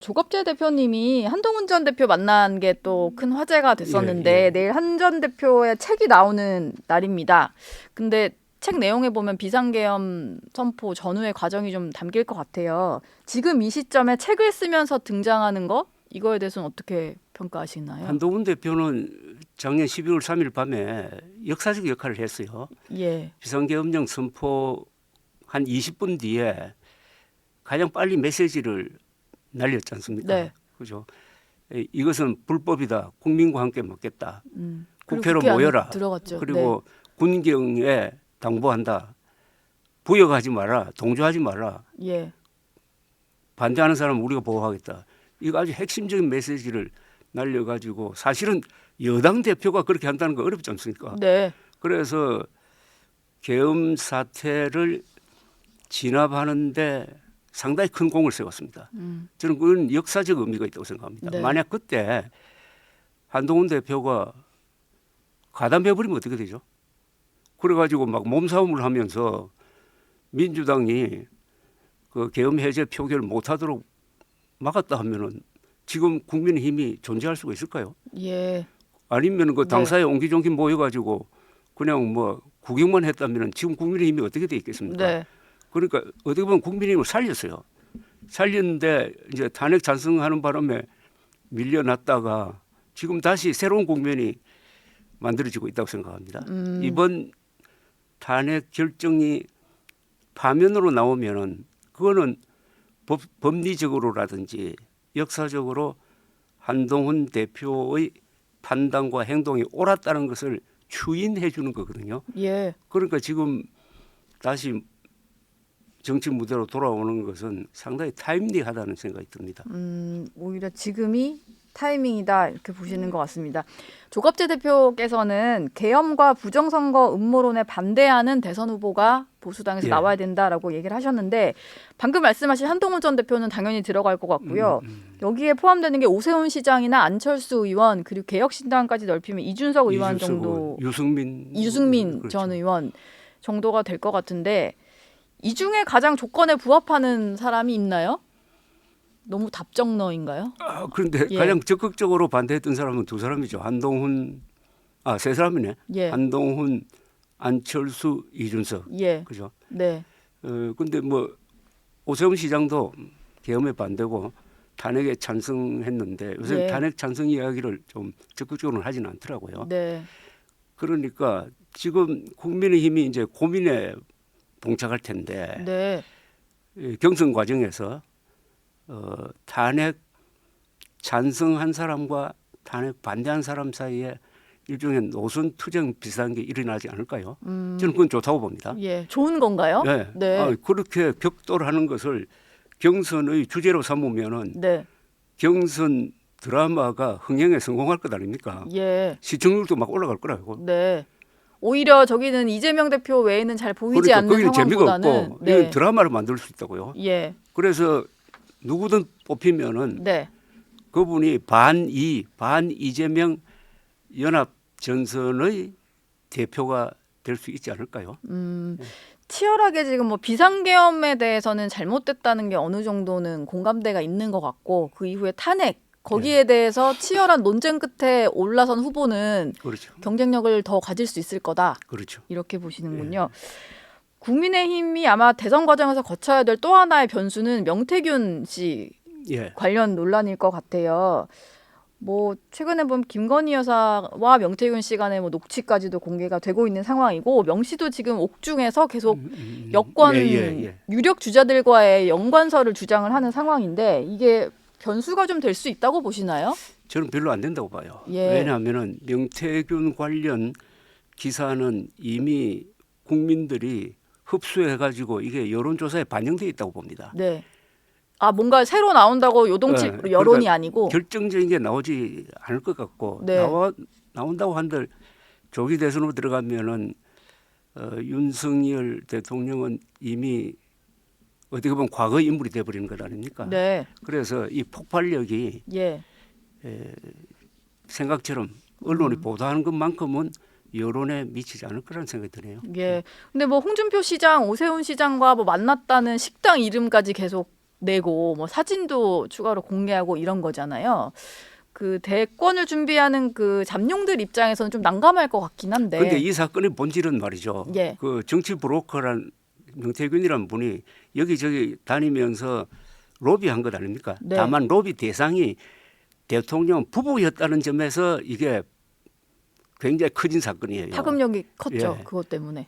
조갑재 대표님이 한동훈 전 대표 만난 게 또 큰 화제가 됐었는데 예, 예. 내일 한 전 대표의 책이 나오는 날입니다. 근데 책 내용에 보면 비상계엄 선포 전후의 과정이 좀 담길 것 같아요. 지금 이 시점에 책을 쓰면서 등장하는 거 이거에 대해서는 어떻게 평가하시나요? 한동훈 대표는 작년 12월 3일 밤에 역사적 역할을 했어요. 예, 비상계엄령 선포 한 20분 뒤에 가장 빨리 메시지를 날렸지 않습니까? 네. 그죠? 이것은 불법이다. 국민과 함께 먹겠다. 그리고 국회로 국회 안에 모여라. 들어갔죠. 그리고 군경에 당부한다. 부역하지 마라. 동조하지 마라. 네. 예, 반대하는 사람은 우리가 보호하겠다. 이거 아주 핵심적인 메시지를 날려가지고 사실은 여당 대표가 그렇게 한다는 거 어렵지 않습니까? 네, 그래서 계엄 사태를 진압하는데 상당히 큰 공을 세웠습니다. 저는 그건 역사적 의미가 있다고 생각합니다. 네. 만약 그때 한동훈 대표가 가담해버리면 어떻게 되죠? 그래가지고 막 몸싸움을 하면서 민주당이 그 계엄 해제 표결을 못하도록 막았다 하면은 지금 국민의힘이 존재할 수가 있을까요? 예, 아니면 그 네. 당사에 옹기종기 모여가지고 그냥 뭐 구경만 했다면은 지금 국민의힘이 어떻게 돼 있겠습니까? 네, 그러니까 어떻게 보면 국민의힘을 살렸어요. 살렸는데 이제 탄핵 찬성하는 바람에 밀려났다가 지금 다시 새로운 국면이 만들어지고 있다고 생각합니다. 이번 탄핵 결정이 파면으로 나오면은 그거는 법리적으로라든지 역사적으로 한동훈 대표의 판단과 행동이 옳았다는 것을 추인해 주는 거거든요. 예. 그러니까 지금 다시 정치 무대로 돌아오는 것은 상당히 타임리하다는 생각이 듭니다. 오히려 지금이 타이밍이다 이렇게 보시는 것 같습니다. 조갑재 대표께서는 계엄과 부정선거 음모론에 반대하는 대선 후보가 보수당에서 예. 나와야 된다라고 얘기를 하셨는데 방금 말씀하신 한동훈 전 대표는 당연히 들어갈 것 같고요. 여기에 포함되는 게 오세훈 시장이나 안철수 의원 그리고 개혁신당까지 넓히면 이준석 의원 정도, 유승민 그렇죠. 전 의원 정도가 될 것 같은데 이 중에 가장 조건에 부합하는 사람이 있나요? 너무 답정너인가요? 그런데 예. 가장 적극적으로 반대했던 사람은 두 사람이죠. 세 사람이네. 예. 한동훈, 안철수, 이준석. 예. 그죠? 네. 근데 뭐 오세훈 시장도 계엄에 반대고 탄핵에 찬성했는데 요새 예. 탄핵 찬성 이야기를 좀 적극적으로 하지는 않더라고요. 네. 그러니까 지금 국민의힘이 이제 고민에 봉착할 텐데 네. 이 경선 과정에서 탄핵 찬성한 사람과 탄핵 반대한 사람 사이에 일종의 노선 투쟁 비슷한 게 일어나지 않을까요? 저는 그건 좋다고 봅니다. 예. 좋은 건가요? 네. 네. 그렇게 격돌하는 것을 경선의 주제로 삼으면은 네. 경선 드라마가 흥행에 성공할 것 아닙니까? 예. 시청률도 막 올라갈 거라고. 네. 오히려 저기는 이재명 대표 외에는 잘 보이지 그러니까 않는 거기는 재미가 상황보다는 없고 네. 이건 드라마를 만들 수 있다고요. 예. 그래서 누구든 뽑히면은 네. 그분이 반 이재명 연합 전선의 대표가 될 수 있지 않을까요? 치열하게 지금 뭐 비상계엄에 대해서는 잘못됐다는 게 어느 정도는 공감대가 있는 것 같고 그 이후에 탄핵 거기에 대해서 치열한 논쟁 끝에 올라선 후보는 그렇죠. 경쟁력을 더 가질 수 있을 거다. 그렇죠. 이렇게 보시는군요. 국민의힘이 아마 대선 과정에서 거쳐야 될 또 하나의 변수는 명태균 씨 예. 관련 논란일 것 같아요. 뭐 최근에 보면 김건희 여사와 명태균 씨 간의 뭐 녹취까지도 공개가 되고 있는 상황이고 명 씨도 지금 옥중에서 계속 여권 예. 유력 주자들과의 연관설을 주장을 하는 상황인데 이게 변수가 좀 될 수 있다고 보시나요? 저는 별로 안 된다고 봐요. 예. 왜냐하면은 명태균 관련 기사는 이미 국민들이 흡수해가지고 이게 여론조사에 반영돼 있다고 봅니다. 네. 아 뭔가 새로 나온다고 요동치 네, 여론이 그러니까 아니고 결정적인 게 나오지 않을 것 같고 네. 나온다고 한들 조기 대선으로 들어가면은 윤석열 대통령은 이미 어떻게 보면 과거 인물이 돼버리는 것 아닙니까? 네. 그래서 이 폭발력이 예. 생각처럼 언론이 보도하는 것만큼은 여론에 미치지 않을 거라는 생각이 드네요. 예. 근데 뭐 홍준표 시장, 오세훈 시장과 뭐 만났다는 식당 이름까지 계속 내고 뭐 사진도 추가로 공개하고 이런 거잖아요. 그 대권을 준비하는 그 잠룡들 입장에서는 좀 난감할 것 같긴 한데. 근데 이 사건의 본질은 말이죠. 예. 그 정치 브로커란 명태균이라는 분이 여기저기 다니면서 로비한 것 아닙니까? 네. 다만 로비 대상이 대통령 부부였다는 점에서 이게 굉장히 커진 사건이에요. 파급력이 컸죠. 예. 그것 때문에.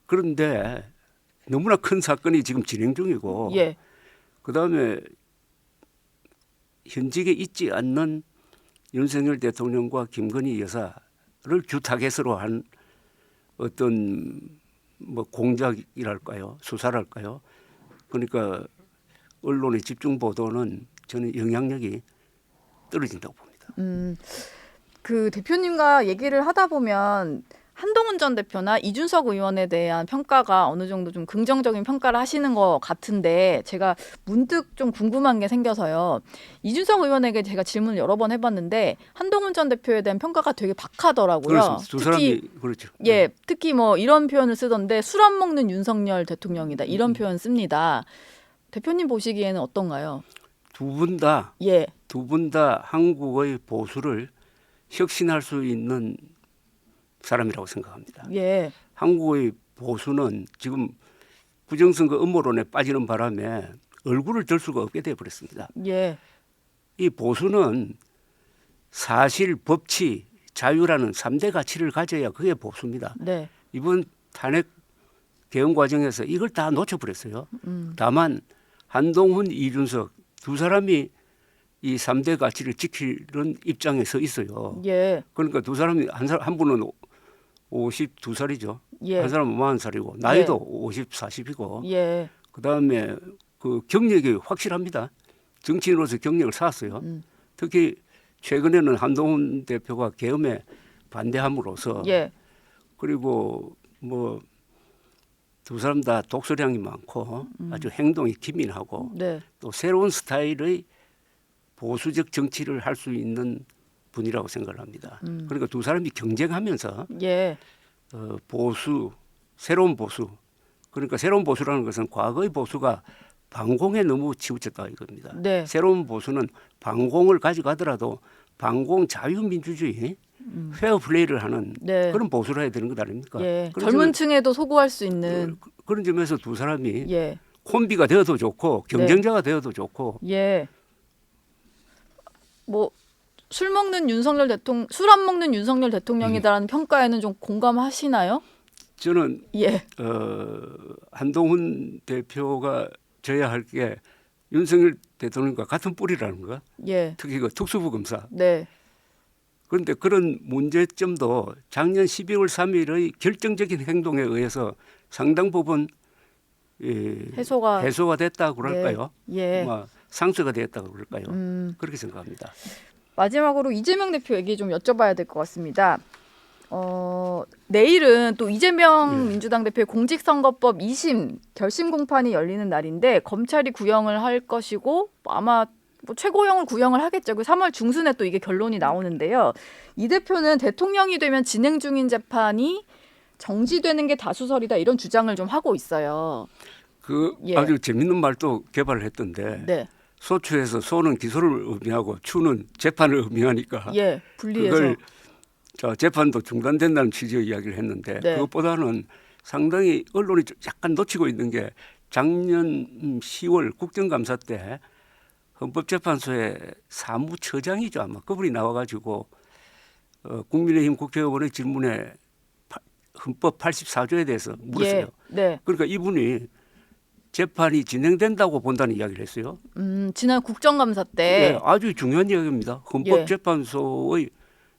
그런데 너무나 큰 사건이 지금 진행 중이고 예. 그다음에 현직에 있지 않는 윤석열 대통령과 김건희 여사를 주타겟으로 한 어떤 뭐 공작이랄까요, 수사랄까요. 그러니까 언론의 집중 보도는 저는 영향력이 떨어진다고 봅니다. 그 대표님과 얘기를 하다 보면 한동훈 전 대표나 이준석 의원에 대한 평가가 어느 정도 좀 긍정적인 평가를 하시는 것 같은데 제가 문득 좀 궁금한 게 생겨서요. 이준석 의원에게 제가 질문을 여러 번 해봤는데 한동훈 전 대표에 대한 평가가 되게 박하더라고요. 그렇습니다. 두 사람이 그렇죠. 예, 특히 뭐 이런 표현을 쓰던데 술 안 먹는 윤석열 대통령이다 이런 표현 씁니다. 대표님 보시기에는 어떤가요? 두 분 다 예, 한국의 보수를 혁신할 수 있는 사람이라고 생각합니다. 예, 한국의 보수는 지금 부정선거 음모론에 빠지는 바람에 얼굴을 들 수가 없게 돼 버렸습니다. 예, 이 보수는 사실, 법치, 자유라는 3대 가치를 가져야 그게 보수입니다. 네, 이번 탄핵 개헌 과정에서 이걸 다 놓쳐버렸어요. 다만 한동훈, 이준석 두 사람이 이 3대 가치를 지키는 입장에 서 있어요. 예, 그러니까 두 사람이 한 분은 52살이죠. 예, 한 사람은 40살이고 나이도 50, 40이고 예, 그다음에 그 경력이 확실합니다. 정치인으로서 경력을 쌓았어요. 특히 최근에는 한동훈 대표가 계엄에 반대함으로써 예, 그리고 뭐 두 사람 다 독서량이 많고 아주 행동이 기민하고 네, 또 새로운 스타일의 보수적 정치를 할 수 있는 분이라고 생각을 합니다. 그러니까 두 사람이 경쟁하면서 예, 보수, 새로운 보수. 그러니까 새로운 보수라는 것은 과거의 보수가 반공에 너무 치우쳤다 이겁니다. 네. 새로운 보수는 반공을 가져가더라도 반공 자유민주주의, 페어플레이를 하는 네. 그런 보수를 해야 되는 것 아닙니까? 예, 그런 젊은 점에- 층에도 소구할 수 있는 그런 점에서 두 사람이 예, 콤비가 되어도 좋고 경쟁자가 되어도 좋고 예. 뭐 술 먹는 윤석열 대통령, 술 안 먹는 윤석열 대통령이다라는 평가에는 좀 공감하시나요? 저는 예, 한동훈 대표가 져야 할 게 윤석열 대통령과 같은 뿌리라는 거. 예, 특히 그 특수부 검사. 네, 그런데 그런 문제점도 작년 12월 3일의 결정적인 행동에 의해서 상당 부분 해소가 됐다고 그럴까요? 예. 뭐 상쇄가 됐다고 그럴까요? 그렇게 생각합니다. 마지막으로 이재명 대표 얘기 좀 여쭤봐야 될 것 같습니다. 내일은 또 이재명 민주당 대표의 공직선거법 2심 결심 공판이 열리는 날인데 검찰이 구형을 할 것이고 아마 뭐 최고형을 구형을 하겠죠. 그 3월 중순에 또 이게 결론이 나오는데요. 이 대표는 대통령이 되면 진행 중인 재판이 정지되는 게 다수설이다 이런 주장을 좀 하고 있어요. 그 예. 아주 재밌는 말도 개발을 했던데 네, 소추에서 소는 기소를 의미하고 추는 재판을 의미하니까 예, 분리해서 그걸 재판도 중단된다는 취지의 이야기를 했는데 네. 그것보다는 상당히 언론이 약간 놓치고 있는 게 작년 10월 국정감사 때 헌법재판소의 사무처장이죠 아마 그분이 나와가지고 국민의힘 국회의원의 질문에 헌법 84조에 대해서 물었어요. 예, 네, 그러니까 이분이 재판이 진행된다고 본다는 이야기를 했어요. 지난 국정감사 때 네, 아주 중요한 이야기입니다. 헌법재판소의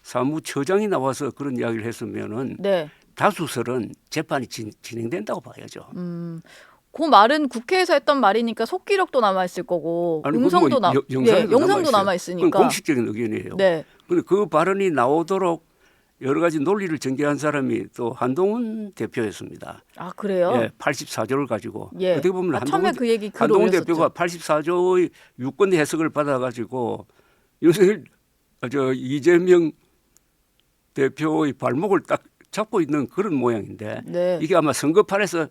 사무처장이 나와서 그런 이야기를 했으면은 네. 다수설은 재판이 진행된다고 봐야죠. 그 말은 국회에서 했던 말이니까 속기록도 남아 있을 거고 아니, 음성도 그건 뭐 영상에도 영상도 남아있어요. 남아 그건 있으니까. 공식적인 의견이에요. 네, 근데 그 발언이 나오도록 여러 가지 논리를 전개한 사람이 또 한동훈 대표였습니다. 아 그래요? 예, 84조를 가지고 예. 어떻게 보면 처음에 그 얘기 글 한동훈 올렸었죠. 대표가 84조의 유권 해석을 받아가지고 윤석열 이재명 대표의 발목을 딱 잡고 있는 그런 모양인데 네, 이게 아마 선거판에서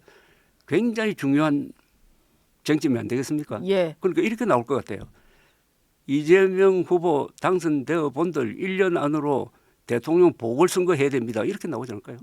굉장히 중요한 쟁점이 안 되겠습니까? 예. 그러니까 이렇게 나올 것 같아요. 이재명 후보 당선되어 본들 1년 안으로 대통령 보궐선거 해야 됩니다. 이렇게 나오지 않을까요?